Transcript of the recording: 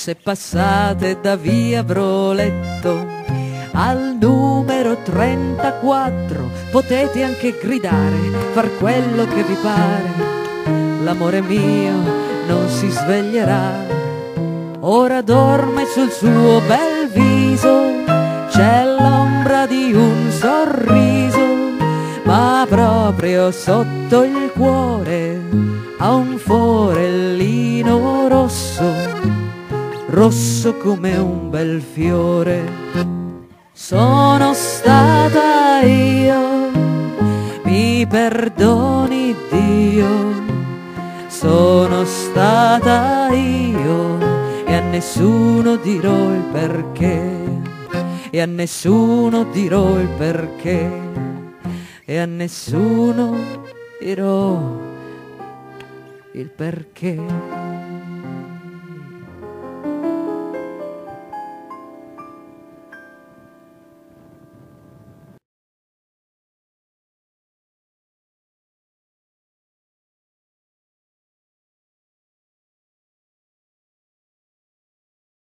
Se passate da via Broletto al numero 34 potete anche gridare, far quello che vi pare, l'amore mio non si sveglierà. Ora dorme sul suo bel viso, c'è l'ombra di un sorriso, ma proprio sotto il cuore ha un forellino rosso, rosso come un bel fiore. Sono stata io, mi perdoni Dio, sono stata io e a nessuno dirò il perché, e a nessuno dirò il perché, e a nessuno dirò il perché.